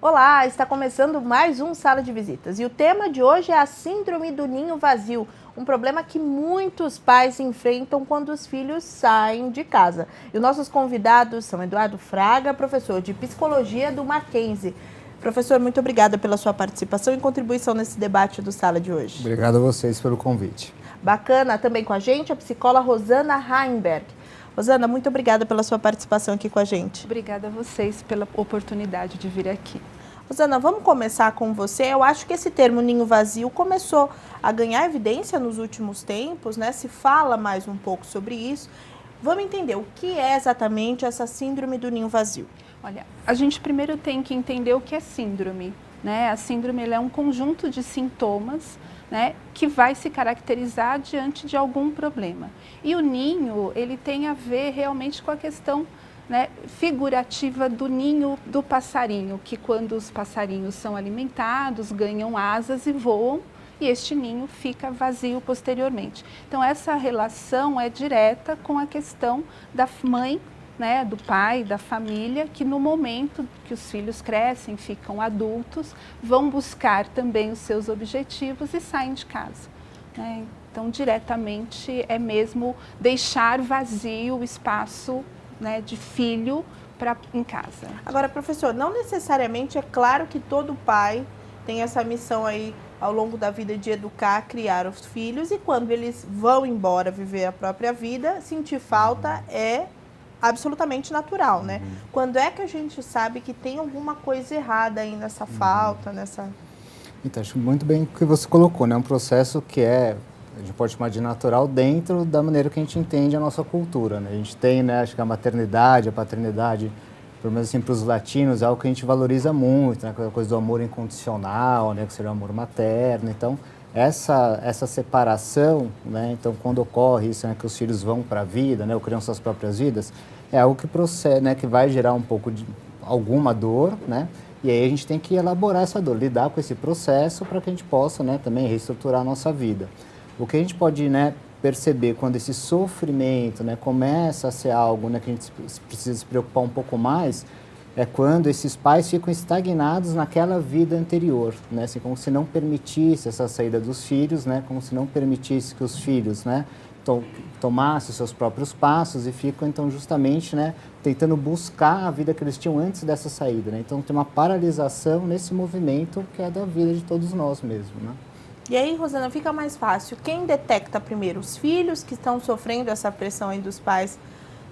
Olá, está começando mais um Sala de Visitas e o tema de hoje é a Síndrome do Ninho Vazio, um problema que muitos pais enfrentam quando os filhos saem de casa. E os nossos convidados são Eduardo Fraga, professor de Psicologia do Mackenzie. Professor, muito obrigada pela sua participação e contribuição nesse debate do Sala de hoje. Obrigado a vocês pelo convite. Bacana, também com a gente a psicóloga Rosana Heimberg. Rosana, muito obrigada pela sua participação aqui com a gente. Obrigada a vocês pela oportunidade de vir aqui. Rosana, vamos começar com você. Eu acho que esse termo ninho vazio começou a ganhar evidência nos últimos tempos, né? Se fala mais um pouco sobre isso. Vamos entender o que é exatamente essa síndrome do ninho vazio. Olha, a gente primeiro tem que entender o que é síndrome, né? A síndrome ela é um conjunto de sintomas, né, que vai se caracterizar diante de algum problema. E o ninho, ele tem a ver realmente com a questão, né, figurativa do ninho do passarinho, que quando os passarinhos são alimentados, ganham asas e voam, e este ninho fica vazio posteriormente. Então essa relação é direta com a questão da mãe, né, do pai, da família, que no momento que os filhos crescem, ficam adultos, vão buscar também os seus objetivos e saem de casa, né? Então, diretamente é mesmo deixar vazio o espaço, né, de filho em casa. Agora, professor, não necessariamente é claro que todo pai tem essa missão aí ao longo da vida de educar, criar os filhos, e quando eles vão embora viver a própria vida, sentir falta é absolutamente natural, né? Quando é que a gente sabe que tem alguma coisa errada aí nessa falta, nessa... Então, acho muito bem o que você colocou, né? Um processo que a gente pode chamar de natural dentro da maneira que a gente entende a nossa cultura, né? A gente tem, né, acho que a maternidade, a paternidade, pelo menos assim, para os latinos, é algo que a gente valoriza muito, né? Aquela coisa do amor incondicional, né? Que seria o amor materno. Então, essa separação, né? Então, quando ocorre isso, né, que os filhos vão para a vida, né, ou criam suas próprias vidas, é algo que procede, né, que vai gerar um pouco de alguma dor, né? E aí a gente tem que elaborar essa dor, lidar com esse processo para que a gente possa, né, também reestruturar a nossa vida. O que a gente pode, né, perceber quando esse sofrimento, né, começa a ser algo, né, que a gente precisa se preocupar um pouco mais, é quando esses pais ficam estagnados naquela vida anterior, né? Assim, como se não permitisse essa saída dos filhos, né? Como se não permitisse que os filhos, né, tomassem os seus próprios passos e ficam, então, justamente, né, tentando buscar a vida que eles tinham antes dessa saída, né? Então, tem uma paralisação nesse movimento que é da vida de todos nós mesmo, né? E aí, Rosana, fica mais fácil. Quem detecta primeiro? Os filhos que estão sofrendo essa pressão aí dos pais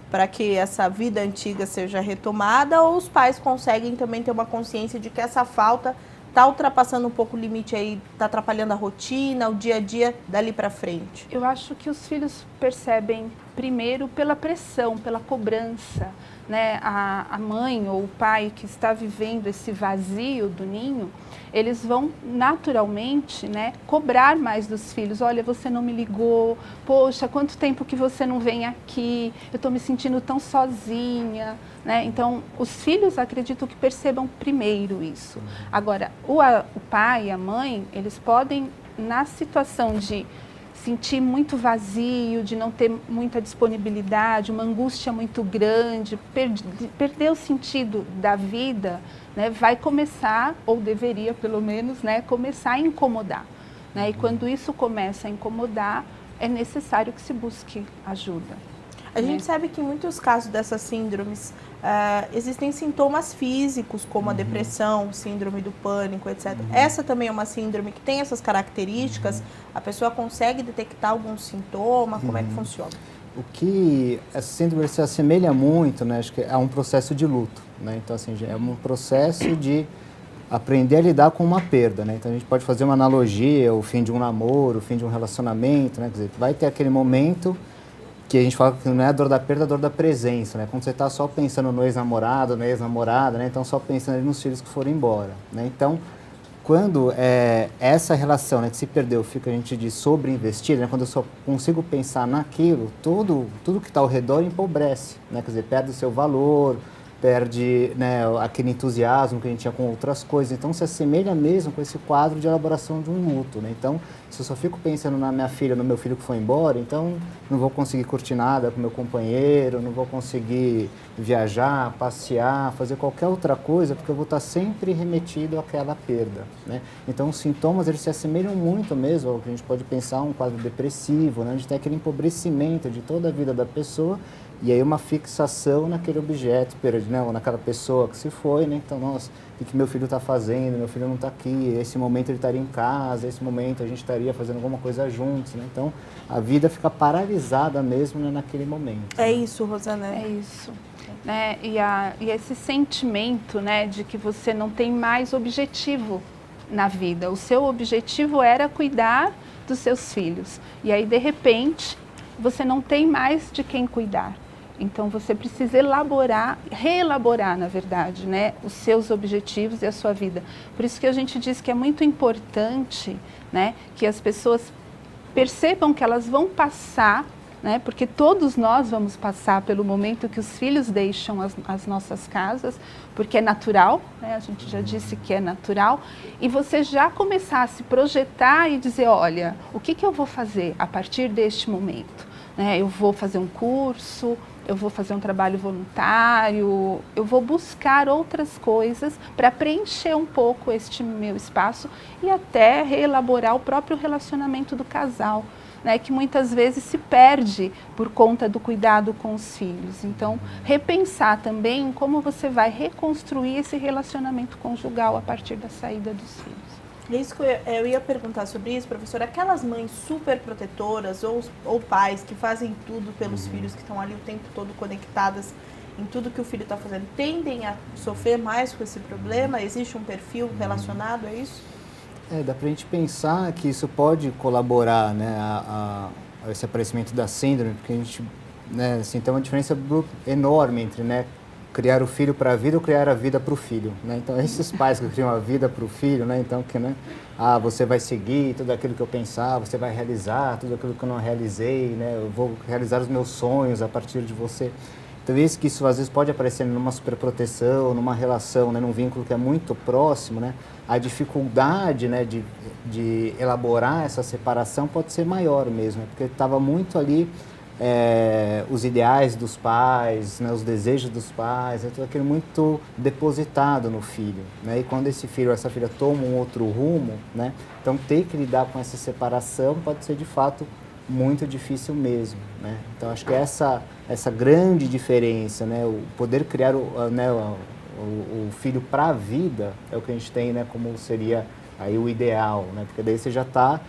para que essa vida antiga seja retomada, ou os pais conseguem também ter uma consciência de que essa falta está ultrapassando um pouco o limite aí, está atrapalhando a rotina, o dia a dia dali para frente? Eu acho que os filhos percebem primeiro pela pressão, pela cobrança, né? A mãe ou o pai que está vivendo esse vazio do ninho, eles vão naturalmente, né, cobrar mais dos filhos. Olha, você não me ligou, poxa, quanto tempo que você não vem aqui, eu estou me sentindo tão sozinha, né? Então, os filhos acredito que percebam primeiro isso. Agora, o pai e a mãe, eles podem, na situação de sentir muito vazio, de não ter muita disponibilidade, uma angústia muito grande, perder o sentido da vida, né, vai começar, ou deveria pelo menos, né, começar a incomodar, né? E quando isso começa a incomodar, é necessário que se busque ajuda. A gente sabe que em muitos casos dessas síndromes existem sintomas físicos, como a depressão, síndrome do pânico, etc. Essa também é uma síndrome que tem essas características? A pessoa consegue detectar algum sintoma? Como é que funciona? O que essa síndrome se assemelha muito, né, acho que é um processo de luto, né? Então, assim, é um processo de aprender a lidar com uma perda, né? Então, a gente pode fazer uma analogia, o fim de um namoro, o fim de um relacionamento, né? Quer dizer, vai ter aquele momento que a gente fala que não é a dor da perda, é a dor da presença, né? Quando você está só pensando no ex-namorado, na ex-namorada, né? Então, só pensando ali nos filhos que foram embora, né? Então, quando essa relação, né, que se perdeu, fica a gente de sobreinvestir, né? Quando eu só consigo pensar naquilo, tudo que está ao redor empobrece, né? Quer dizer, perde o seu valor, perde, né, aquele entusiasmo que a gente tinha com outras coisas. Então, se assemelha mesmo com esse quadro de elaboração de um luto, né? Então, se eu só fico pensando na minha filha, no meu filho que foi embora, então não vou conseguir curtir nada com meu companheiro, não vou conseguir viajar, passear, fazer qualquer outra coisa, porque eu vou estar sempre remetido àquela perda, né? Então, os sintomas, eles se assemelham muito mesmo ao que a gente pode pensar um quadro depressivo, né? A gente tem aquele empobrecimento de toda a vida da pessoa, e aí uma fixação naquele objeto, né, ou naquela pessoa que se foi, né? Então, nossa, o que meu filho está fazendo? Meu filho não está aqui, esse momento ele estaria em casa, esse momento a gente estaria fazendo alguma coisa juntos, né? Então, a vida fica paralisada mesmo, né, naquele momento. É isso, Rosana. É isso. Né? E esse sentimento, né, de que você não tem mais objetivo na vida. O seu objetivo era cuidar dos seus filhos. E aí, de repente, você não tem mais de quem cuidar. Então, você precisa reelaborar, na verdade, né, os seus objetivos e a sua vida. Por isso que a gente diz que é muito importante, né, que as pessoas percebam que elas vão passar, né, porque todos nós vamos passar pelo momento que os filhos deixam as nossas casas, porque é natural, né, a gente já disse que é natural, e você já começar a se projetar e dizer, olha, o que eu vou fazer a partir deste momento? Eu vou fazer um curso, eu vou fazer um trabalho voluntário, eu vou buscar outras coisas para preencher um pouco este meu espaço e até reelaborar o próprio relacionamento do casal, né, que muitas vezes se perde por conta do cuidado com os filhos. Então, repensar também em como você vai reconstruir esse relacionamento conjugal a partir da saída dos filhos. É isso que eu ia perguntar sobre isso, professora. Aquelas mães super protetoras ou pais que fazem tudo pelos filhos, que estão ali o tempo todo conectadas em tudo que o filho está fazendo, tendem a sofrer mais com esse problema? Existe um perfil relacionado a isso? Dá pra gente pensar que isso pode colaborar, né, a esse aparecimento da síndrome, porque a gente, né, assim, tem uma diferença enorme entre, né, criar o filho para a vida ou criar a vida para o filho, né? Então, esses pais que criam a vida para o filho, né? Então, que, né? Você vai seguir tudo aquilo que eu pensava, você vai realizar tudo aquilo que eu não realizei, né? Eu vou realizar os meus sonhos a partir de você. Então, isso que isso às vezes pode aparecer numa superproteção, numa relação, né? Num vínculo que é muito próximo, né? A dificuldade, né, de elaborar essa separação pode ser maior mesmo, né? Porque estava muito ali os ideais dos pais, né, os desejos dos pais, tudo aquilo muito depositado no filho, né? E quando esse filho ou essa filha toma um outro rumo, né, então ter que lidar com essa separação pode ser de fato muito difícil mesmo, né? Então acho que essa grande diferença, né, o poder criar o filho para a vida é o que a gente tem, né, como seria aí o ideal, né? Porque daí você já está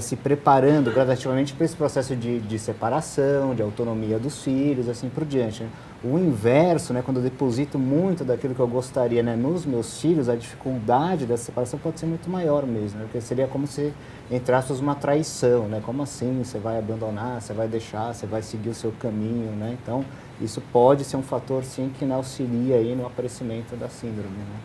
se preparando gradativamente para esse processo de separação, de autonomia dos filhos, assim por diante, né? O inverso, né, quando eu deposito muito daquilo que eu gostaria, né, nos meus filhos, a dificuldade dessa separação pode ser muito maior mesmo, né? Porque seria como se, entre aspas, uma traição, né? Como assim você vai abandonar, você vai deixar, você vai seguir o seu caminho, né? Então, isso pode ser um fator, sim, que auxilia aí no aparecimento da síndrome, né?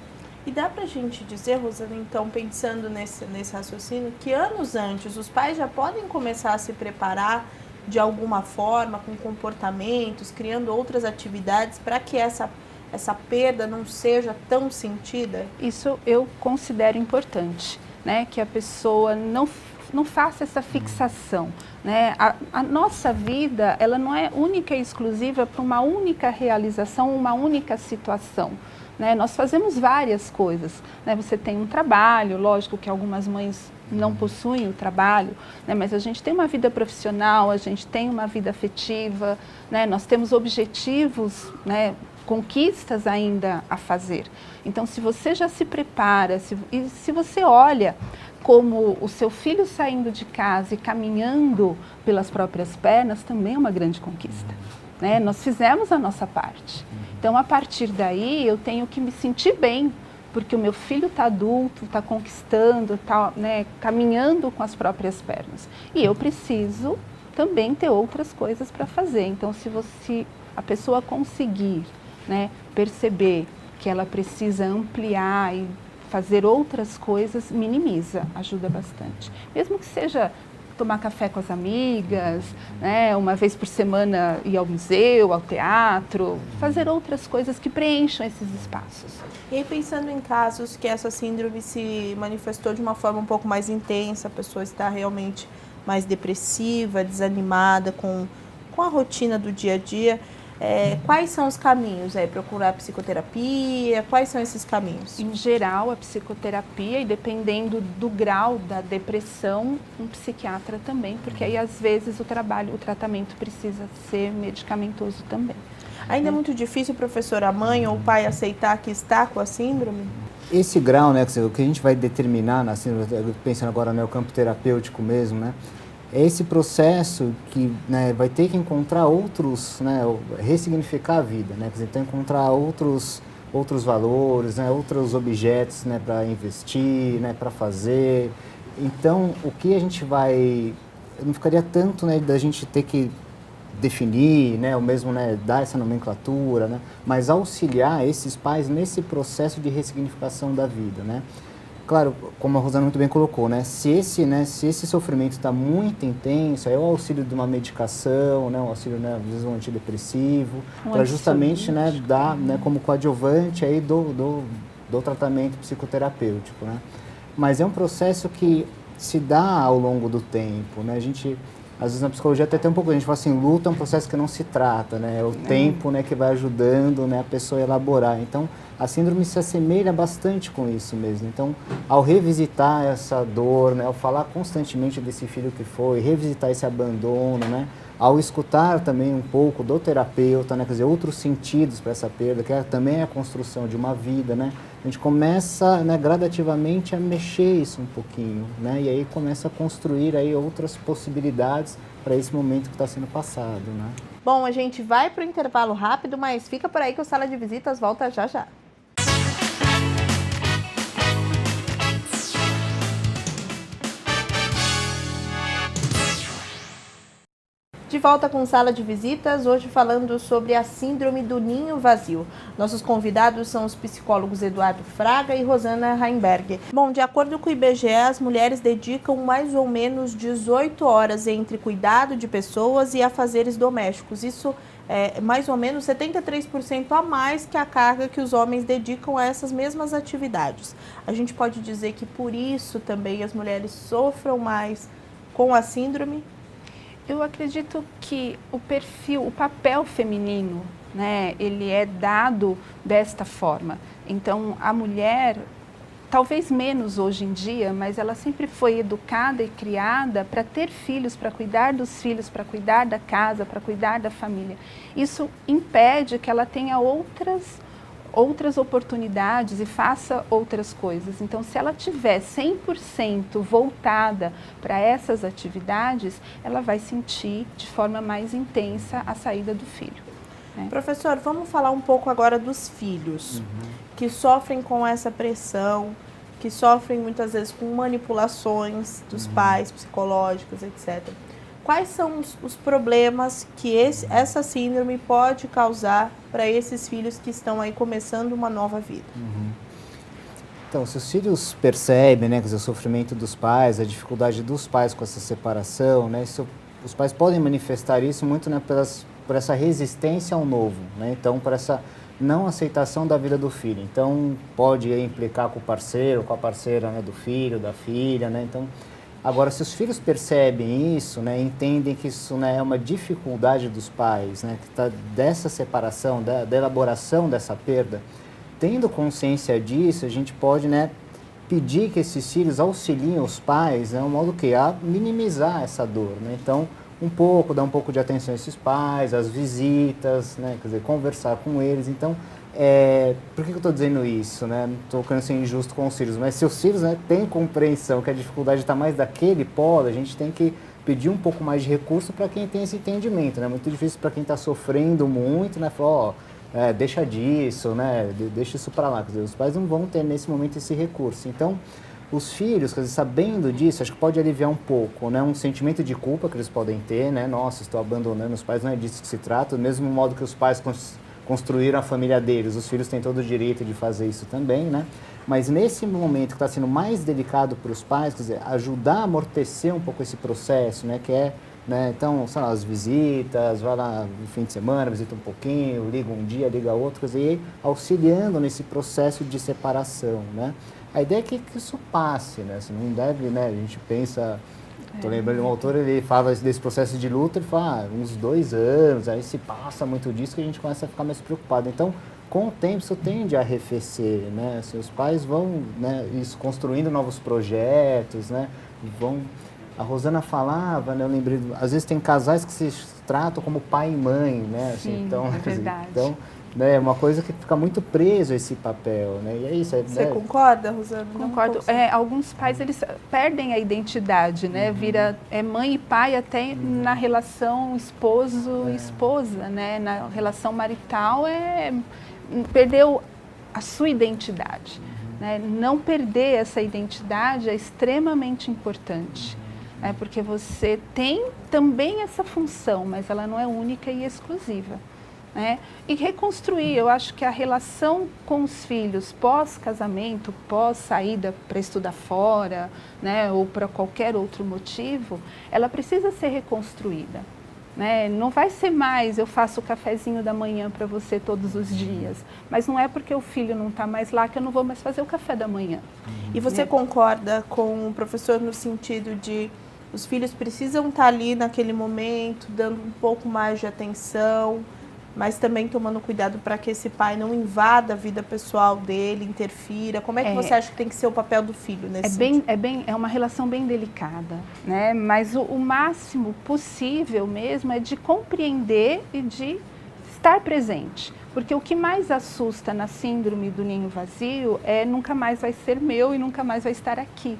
E dá pra gente dizer, Rosana, então, pensando nesse raciocínio, que anos antes os pais já podem começar a se preparar de alguma forma, com comportamentos, criando outras atividades para que essa perda não seja tão sentida? Isso eu considero importante, né? Que a pessoa não faça essa fixação, né? A nossa vida, ela não é única e exclusiva para uma única realização, uma única situação, né? Nós fazemos várias coisas, né? Você tem um trabalho, lógico que algumas mães não possuem o trabalho, né? Mas a gente tem uma vida profissional, a gente tem uma vida afetiva, né? Nós temos objetivos, né? Conquistas ainda a fazer. Então, se você já se prepara, se você olha como o seu filho saindo de casa e caminhando pelas próprias pernas, também é uma grande conquista, né? Nós fizemos a nossa parte. Então, a partir daí, eu tenho que me sentir bem, porque o meu filho está adulto, está conquistando, está, né, caminhando com as próprias pernas. E eu preciso também ter outras coisas para fazer. Então, se a pessoa conseguir, né, perceber que ela precisa ampliar e fazer outras coisas, minimiza, ajuda bastante. Mesmo que seja tomar café com as amigas, né? Uma vez por semana ir ao museu, ao teatro, fazer outras coisas que preencham esses espaços. E aí, pensando em casos que essa síndrome se manifestou de uma forma um pouco mais intensa, a pessoa está realmente mais depressiva, desanimada com a rotina do dia a dia, quais são os caminhos? Procurar psicoterapia? Quais são esses caminhos? Em geral, a psicoterapia, e dependendo do grau da depressão, um psiquiatra também, porque aí às vezes o tratamento precisa ser medicamentoso também. Ainda é muito difícil, professor, a mãe ou o pai aceitar que está com a síndrome? Esse grau, né, o que a gente vai determinar na síndrome, pensando agora no campo terapêutico mesmo, né, é esse processo que, né, vai ter que encontrar outros, né, ressignificar a vida, né, então encontrar outros valores, né, outros objetos, né, para investir, né, para fazer. Então, o que a gente vai, não ficaria tanto, né, da gente ter que definir, né, ou mesmo, né, dar essa nomenclatura, né, mas auxiliar esses pais nesse processo de ressignificação da vida, né. Claro, como a Rosana muito bem colocou, né, se esse sofrimento está muito intenso, aí é o auxílio de uma medicação, né, um auxílio, né, às vezes um antidepressivo, para justamente, né, dar, né, como coadjuvante aí do tratamento psicoterapêutico, né. Mas é um processo que se dá ao longo do tempo, né, a gente, às vezes na psicologia até um pouco, a gente fala assim, luta é um processo que não se trata, né, é o tempo, né, que vai ajudando, né, a pessoa a elaborar. Então, a síndrome se assemelha bastante com isso mesmo. Então, ao revisitar essa dor, né, ao falar constantemente desse filho que foi, revisitar esse abandono, né, ao escutar também um pouco do terapeuta, né, quer dizer, outros sentidos para essa perda, que também é a construção de uma vida, né, a gente começa, né, gradativamente a mexer isso um pouquinho, né, e aí começa a construir aí outras possibilidades para esse momento que está sendo passado, né. Bom, a gente vai para o intervalo rápido, mas fica por aí que o Sala de Visitas volta já já. De volta com Sala de Visitas, hoje falando sobre a síndrome do ninho vazio. Nossos convidados são os psicólogos Eduardo Fraga e Rosana Heimberger. Bom, de acordo com o IBGE, as mulheres dedicam mais ou menos 18 horas entre cuidado de pessoas e afazeres domésticos. Isso é mais ou menos 73% a mais que a carga que os homens dedicam a essas mesmas atividades. A gente pode dizer que por isso também as mulheres sofram mais com a síndrome? Eu acredito que o papel feminino, né, ele é dado desta forma. Então, a mulher, talvez menos hoje em dia, mas ela sempre foi educada e criada para ter filhos, para cuidar dos filhos, para cuidar da casa, para cuidar da família. Isso impede que ela tenha outras oportunidades e faça outras coisas. Então, se ela tiver 100% voltada para essas atividades, ela vai sentir de forma mais intensa a saída do filho, né? Professor, vamos falar um pouco agora dos filhos, que sofrem com essa pressão, que sofrem muitas vezes com manipulações dos pais, psicológicos, etc. Quais são os problemas que essa síndrome pode causar para esses filhos que estão aí começando uma nova vida? Então, se os filhos percebem, né, quer dizer, o sofrimento dos pais, a dificuldade dos pais com essa separação, né, os pais podem manifestar isso muito, né, por essa resistência ao novo, né, então por essa não aceitação da vida do filho. Então, pode implicar com o parceiro, com a parceira, né, do filho, da filha, né, então... Agora, se os filhos percebem isso, né, entendem que isso, né, é uma dificuldade dos pais, né, que tá dessa separação, da elaboração dessa perda, tendo consciência disso, a gente pode, né, pedir que esses filhos auxiliem os pais, né, de um modo que a minimizar essa dor, né? Então, dar um pouco de atenção a esses pais, as visitas, né, quer dizer, conversar com eles. Então, por que eu estou dizendo isso, né? Não estou querendo ser injusto com os filhos, mas se os filhos, né, têm compreensão que a dificuldade está mais daquele polo, a gente tem que pedir um pouco mais de recurso para quem tem esse entendimento, né? Muito difícil para quem está sofrendo muito, né? Falar, deixa disso, né? Deixa isso para lá. Quer dizer, os pais não vão ter nesse momento esse recurso. Então, os filhos, quer dizer, sabendo disso, acho que pode aliviar um pouco, né? Um sentimento de culpa que eles podem ter, né? Nossa, estou abandonando os pais, não é disso que se trata. Do mesmo modo que os pais, construíram a família deles, os filhos têm todo o direito de fazer isso também, né? Mas nesse momento que está sendo mais delicado para os pais, quer dizer, ajudar a amortecer um pouco esse processo, né? Que é, né? Então, sei lá, as visitas, vai lá no fim de semana, visita um pouquinho, liga um dia, liga outro, quer dizer, e auxiliando nesse processo de separação, né? A ideia é que isso passe, né? Assim, não deve, né? A gente pensa... Estou lembrando de um autor, ele fala desse processo de luta, ele fala, uns 2 anos, aí se passa muito disso que a gente começa a ficar mais preocupado. Então, com o tempo, isso tende a arrefecer, né? Seus pais vão, né, isso, construindo novos projetos, né? Vão... A Rosana falava, né, eu lembrei, às vezes tem casais que se tratam como pai e mãe, né? Assim, Sim, então, é verdade. Então, né, é uma coisa que fica muito preso a esse papel, né? E é isso. Você concorda, Rosana? Concordo. Alguns pais, eles perdem a identidade, né? Vira mãe e pai até na relação esposo e esposa, né? Na relação marital, perdeu a sua identidade. Né? Não perder essa identidade é extremamente importante. Porque você tem também essa função, mas ela não é única e exclusiva. Né? E reconstruir, eu acho que a relação com os filhos pós-casamento, pós-saída para estudar fora, né, ou para qualquer outro motivo, ela precisa ser reconstruída. Né? Não vai ser mais, eu faço o cafezinho da manhã para você todos os dias, mas não é porque o filho não está mais lá que eu não vou mais fazer o café da manhã. E você concorda com o professor no sentido de os filhos precisam estar ali naquele momento, dando um pouco mais de atenção, mas também tomando cuidado para que esse pai não invada a vida pessoal dele, interfira? Como é que você acha que tem que ser o papel do filho nesse sentido? É uma relação bem delicada, né? Mas o máximo possível mesmo é de compreender e de estar presente. Porque o que mais assusta na síndrome do ninho vazio é nunca mais vai ser meu e nunca mais vai estar aqui.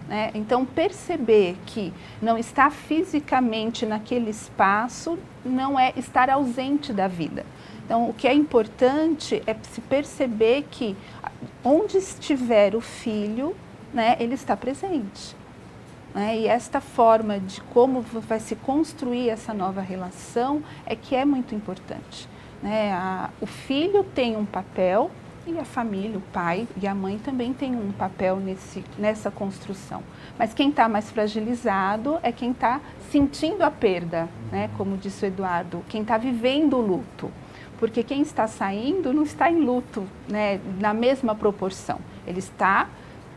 Né? Então, perceber que não está fisicamente naquele espaço não é estar ausente da vida. Então, o que é importante é se perceber que onde estiver o filho, né, ele está presente. Né? E esta forma de como vai se construir essa nova relação é que é muito importante. Né? O filho tem um papel e a família, o pai e a mãe também têm um papel nessa construção. Mas quem está mais fragilizado é quem está sentindo a perda, né? Como disse o Eduardo, quem está vivendo o luto. Porque quem está saindo não está em luto, né? Na mesma proporção. Ele está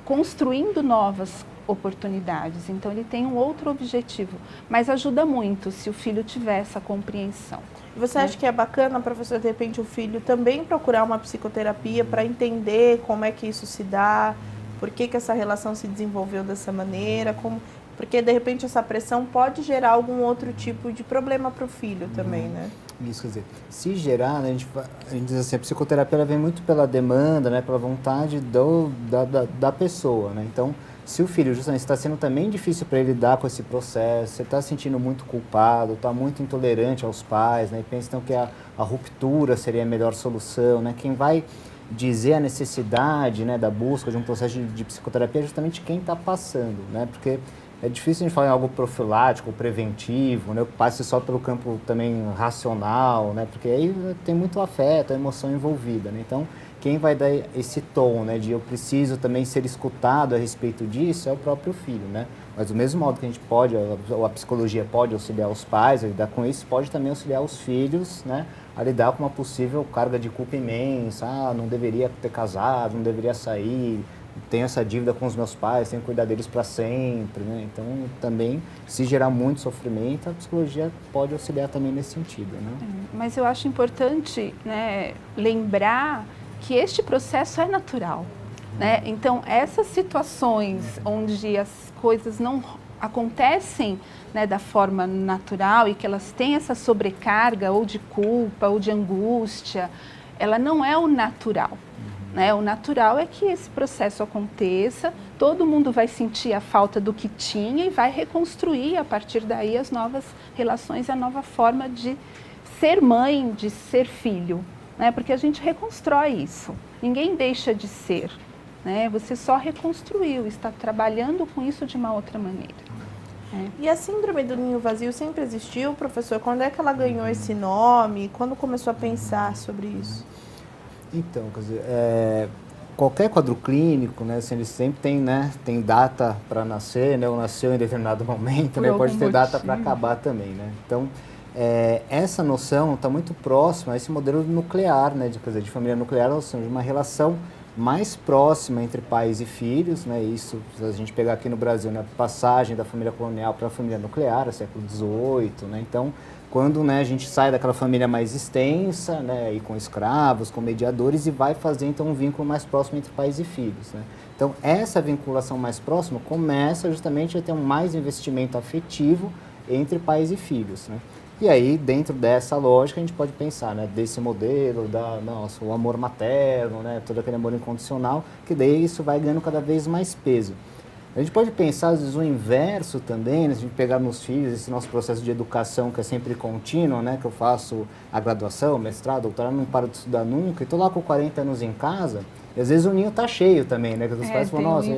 construindo novas oportunidades, então ele tem um outro objetivo. Mas ajuda muito se o filho tiver essa compreensão. Você acha que é bacana, professor, de repente o filho também procurar uma psicoterapia para entender como é que isso se dá, por que essa relação se desenvolveu dessa maneira, porque de repente essa pressão pode gerar algum outro tipo de problema para o filho também, né? Isso, quer dizer, se gerar, né, a gente diz assim, a psicoterapia ela vem muito pela demanda, né, pela vontade da pessoa, né? Então, se o filho justamente está sendo também difícil para ele lidar com esse processo, você está se sentindo muito culpado, está muito intolerante aos pais, né, e pensa então que a ruptura seria a melhor solução, né? Quem vai dizer a necessidade, né, da busca de um processo de psicoterapia é justamente quem está passando, né? Porque é difícil a gente falar em algo profilático, preventivo, né, que passe só pelo campo também racional, né? Porque aí tem muito afeto, a emoção envolvida, né? Então, quem vai dar esse tom, né, de eu preciso também ser escutado a respeito disso é o próprio filho, né? Mas do mesmo modo que a gente pode, a psicologia pode auxiliar os pais a lidar com isso, pode também auxiliar os filhos, né, a lidar com uma possível carga de culpa imensa, não deveria ter casado, não deveria sair, tenho essa dívida com os meus pais, tenho que cuidar deles para sempre, né? Então, também, se gerar muito sofrimento, a psicologia pode auxiliar também nesse sentido, né? Mas eu acho importante, né, lembrar que este processo é natural, né? Então, essas situações onde as coisas não acontecem, né, da forma natural e que elas têm essa sobrecarga ou de culpa ou de angústia, ela não é o natural. Né? O natural é que esse processo aconteça, todo mundo vai sentir a falta do que tinha e vai reconstruir a partir daí as novas relações, a nova forma de ser mãe, de ser filho. Né? Porque a gente reconstrói isso, ninguém deixa de ser. Né? Você só reconstruiu, está trabalhando com isso de uma outra maneira. E a síndrome do ninho vazio sempre existiu, professor? Quando é que ela ganhou esse nome? Quando começou a pensar sobre isso? Então, quer dizer, qualquer quadro clínico, né, assim, ele sempre tem, né, tem data para nascer, né, ou nasceu em determinado momento, né, pode ter data para acabar também, né. Então, essa noção está muito próxima a esse modelo nuclear, né, quer dizer, de família nuclear, ou seja, de uma relação mais próxima entre pais e filhos, né, isso, se a gente pegar aqui no Brasil, né, passagem da família colonial para a família nuclear, século XVIII, né, então, quando, né, a gente sai daquela família mais extensa, né, e com escravos, com mediadores, e vai fazer então um vínculo mais próximo entre pais e filhos, né. Então, essa vinculação mais próxima começa justamente a ter um mais investimento afetivo entre pais e filhos, né. E aí, dentro dessa lógica, a gente pode pensar, né, desse modelo, o amor materno, né, todo aquele amor incondicional, que daí isso vai ganhando cada vez mais peso. A gente pode pensar, às vezes, o inverso também, né, se a gente pegar nos filhos, esse nosso processo de educação que é sempre contínuo, né, que eu faço a graduação, mestrado, doutorado, não paro de estudar nunca, e estou lá com 40 anos em casa, e às vezes o ninho está cheio também, né, que os pais falam, nossa,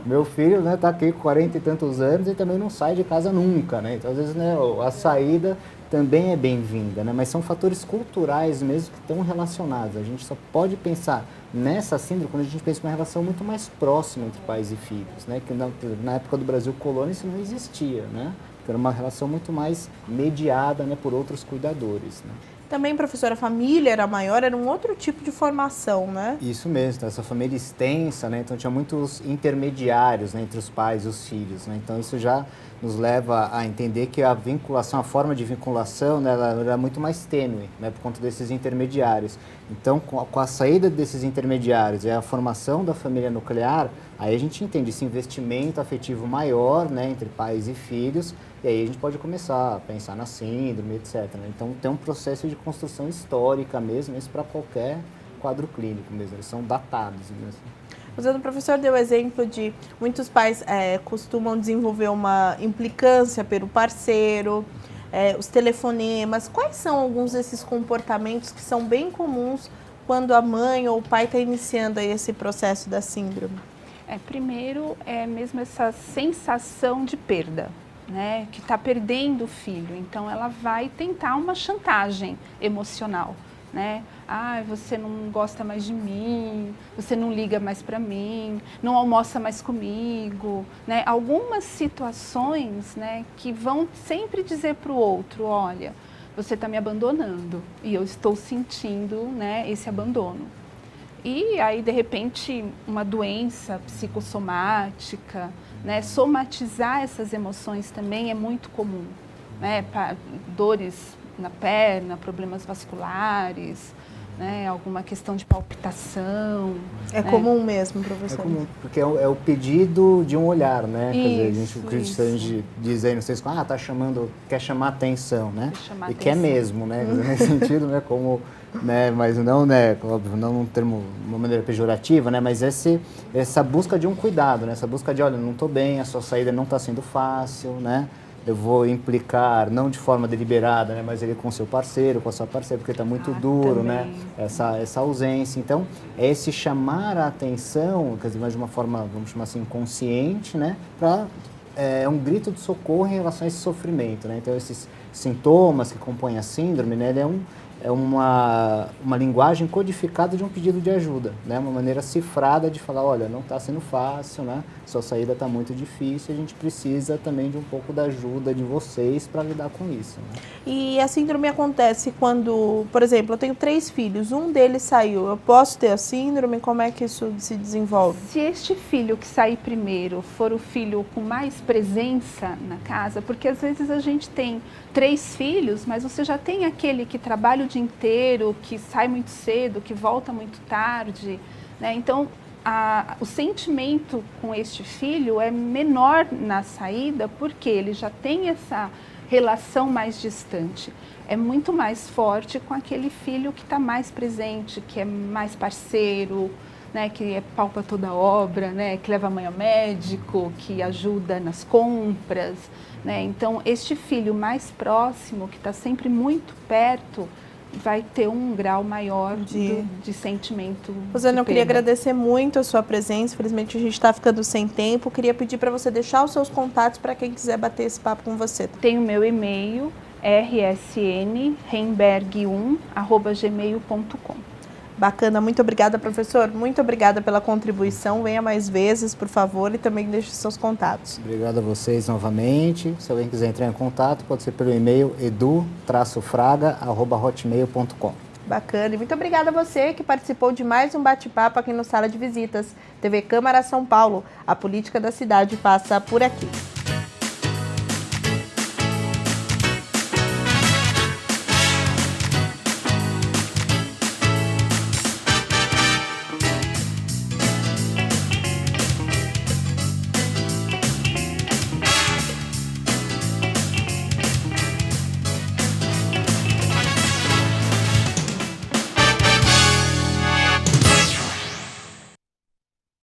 meu filho, né, está aqui com 40 e tantos anos e também não sai de casa nunca, né, então às vezes, né, a saída também é bem-vinda, né, mas são fatores culturais mesmo que estão relacionados, a gente só pode pensar nessa síndrome quando a gente pensa em uma relação muito mais próxima entre pais e filhos, né, que na época do Brasil colônia isso não existia, né, porque era uma relação muito mais mediada, né, por outros cuidadores, né. Também, professora, a família era maior, era um outro tipo de formação, né? Isso mesmo, então, essa família extensa, né? Então tinha muitos intermediários, né, entre os pais e os filhos, né? Então isso já nos leva a entender que a vinculação, a forma de vinculação, né, ela era muito mais tênue, né, por conta desses intermediários. Então, com a saída desses intermediários e a formação da família nuclear, aí a gente entende esse investimento afetivo maior, né, entre pais e filhos, e aí a gente pode começar a pensar na síndrome, etc, né? Então tem um processo de construção histórica mesmo, isso para qualquer quadro clínico mesmo, eles são datados mesmo. O professor deu exemplo de muitos pais costumam desenvolver uma implicância pelo parceiro, os telefonemas. Quais são alguns desses comportamentos que são bem comuns quando a mãe ou o pai está iniciando aí esse processo da síndrome? Primeiro é mesmo essa sensação de perda, né, que está perdendo o filho. Então ela vai tentar uma chantagem emocional, né? Você não gosta mais de mim, você não liga mais para mim, não almoça mais comigo, né? Algumas situações, né, que vão sempre dizer para o outro, olha, você está me abandonando e eu estou sentindo, né, esse abandono. E aí, de repente, uma doença psicossomática, né, somatizar essas emoções também é muito comum, né, dores na perna, problemas vasculares, né, alguma questão de palpitação. É comum mesmo, professor? É comum, porque é o pedido de um olhar, né? Quer dizer, a gente diz aí, não sei se quer chamar atenção, né? Quer mesmo, né? Nesse sentido, né? Como, né? Mas não, né? Óbvio, não um termo, uma maneira pejorativa, né? Mas essa busca de um cuidado, né? Essa busca de, olha, não estou bem, a sua saída não está sendo fácil, né? Eu vou implicar, não de forma deliberada, né, mas ele com seu parceiro, com a sua parceira, porque está muito duro, também. né, essa ausência. Então, é esse chamar a atenção, quer dizer, mas de uma forma, vamos chamar assim, consciente, né, para um grito de socorro em relação a esse sofrimento, né. Então, esses sintomas que compõem a síndrome, né, ele é uma linguagem codificada de um pedido de ajuda, né? Uma maneira cifrada de falar, olha, não está sendo fácil, né? Sua saída está muito difícil, a gente precisa também de um pouco da ajuda de vocês para lidar com isso, né? E a síndrome acontece quando, por exemplo, eu tenho 3 filhos, um deles saiu, eu posso ter a síndrome? Como é que isso se desenvolve? Se este filho que sair primeiro for o filho com mais presença na casa, porque às vezes a gente tem 3 filhos, mas você já tem aquele que trabalha o dia inteiro, que sai muito cedo, que volta muito tarde, né? Então, o sentimento com este filho é menor na saída, porque ele já tem essa relação mais distante. É muito mais forte com aquele filho que está mais presente, que é mais parceiro, né, que palpa toda a obra, né, que leva a mãe ao médico, que ajuda nas compras, né? Então, este filho mais próximo, que está sempre muito perto, vai ter um grau maior de sentimento. Rosana, eu de queria perda. agradecer muito a sua presença. Infelizmente, a gente está ficando sem tempo. Queria pedir para você deixar os seus contatos para quem quiser bater esse papo com você. Tem o meu e-mail, rsnreimberg1@gmail.com. Bacana, muito obrigada, professor. Muito obrigada pela contribuição. Venha mais vezes, por favor, e também deixe seus contatos. Obrigado a vocês novamente. Se alguém quiser entrar em contato, pode ser pelo e-mail edu-fraga@hotmail.com. Bacana. E muito obrigada a você que participou de mais um bate-papo aqui no Sala de Visitas. TV Câmara São Paulo. A política da cidade passa por aqui.